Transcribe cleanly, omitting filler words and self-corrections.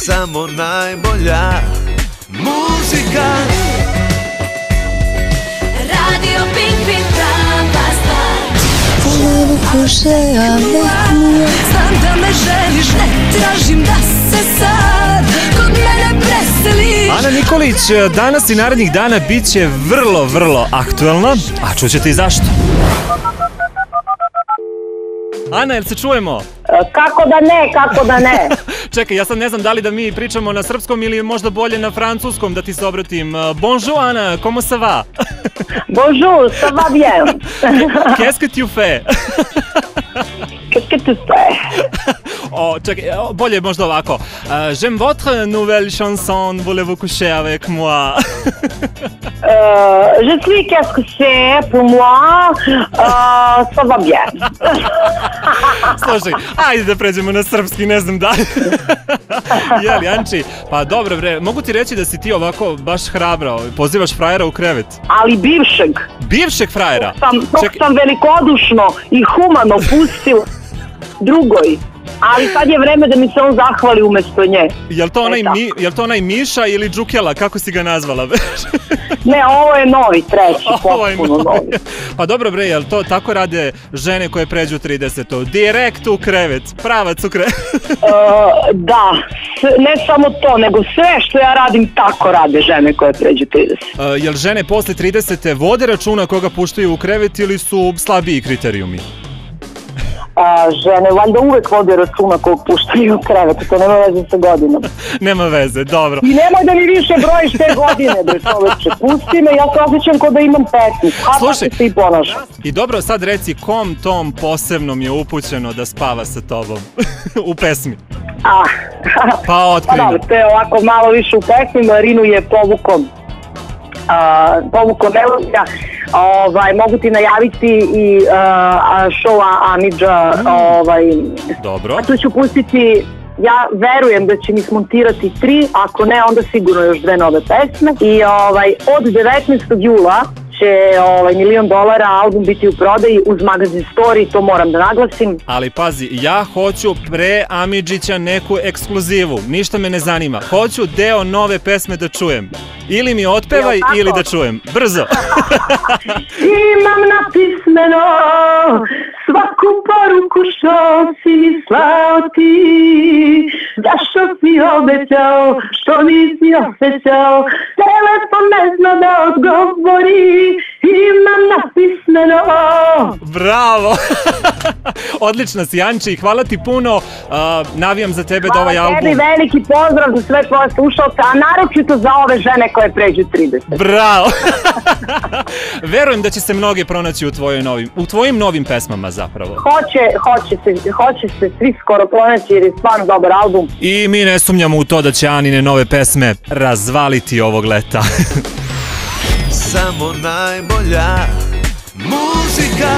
Samo najbolja muzika. Radio Pink Pink, prava stvar. Ponovo kušaja letnija. Znam da me želiš, ne tražim da se sad kod mene preseliš. Ana Nikolić danas i narednih dana bit će vrlo, vrlo aktuelna, a čućete i zašto. Ana, jel se čujemo? Kako da ne? Čekaj, ja sad ne znam da li da mi pričamo na srpskom ili možda bolje na francuskom da ti se obratim. Bonjour Ana, comment ça va? Bonjour, ça va bien. Qu'est-ce que tu fais? Qu'est-ce que tu fais? Čekaj, bolje možda ovako. J'aime votre nouvelle chanson, voulez-vous coucher avec moi? Je suis qu'est-ce que c'est pour moi, ça va bien. Slušaj, ajde da pređemo na srpski, ne znam da li. Jeli, Anči, pa dobro bre, mogu ti reći da si ti ovako baš hrabra, pozivaš frajera u krevet. Ali bivšeg. Bivšeg frajera? Dok sam velikodušno i humano pustila drugoj. Ali sad je vreme da mi se on zahvali umesto nje. Jel to onaj Miša ili Džukela, kako si ga nazvala? Ne, ovo je novi, treći, potpuno novi. Pa dobro bre, jel to tako rade žene koje pređu 30? Direkt u krevet, pravac u krevet. Da, ne samo to, nego sve što ja radim tako rade žene koje pređu 30. Jel žene posle 30 vode računa koga puštaju u krevet ili su slabiji kriterijumi? Žene valjda uvek vode računa kog puštaju u krevet, to nema veze sa godinom. Nema veze, dobro. I nemoj da mi više brojiš te godine, bre čoveče, pusti me, ja se osjećam kao da imam 15, a slušaj, tako se i ponašam. I dobro, sad reci, kom tom posebnom je upućeno da spava sa tobom u pesmi? Pa otkrino. dobro, to je ovako malo više u pesmi, Marinu je povukao melodija. Mogu ti najaviti i showa Amidža. Dobro. A tu ću pustiti, ja verujem da će mi smontirati 3, ako ne onda sigurno još 2 nove pesme. I od 19. jula će $1 milion album biti u prodaji uz magazin Story, to moram da naglasim. Ali pazi, ja hoću pre Amidžića neku ekskluzivu, ništa me ne zanima. Hoću deo nove pesme da čujem. Ili mi otpevaj ili da čujem. Brzo! Imam napismeno svaku poruku što si mi slao ti, da što si obećao, što nisi osjećao, telefon ne zna da odgovori, imam napismeno. Bravo! Odlična si, Anči, i hvala ti puno. Navijam za tebe da ovaj album... Hvala tebi, veliki pozdrav za sve tvoje slušalce, a naročito za ove žene koje pređu 30. Bravo! Verujem da će se mnoge pronaći u tvojim novim pesmama zapravo. Hoće se svi skoro pronaći jer je stvarno dobar album. I mi ne sumnjamo u to da će Anine nove pesme razvaliti ovog leta. Samo najbolja muzika.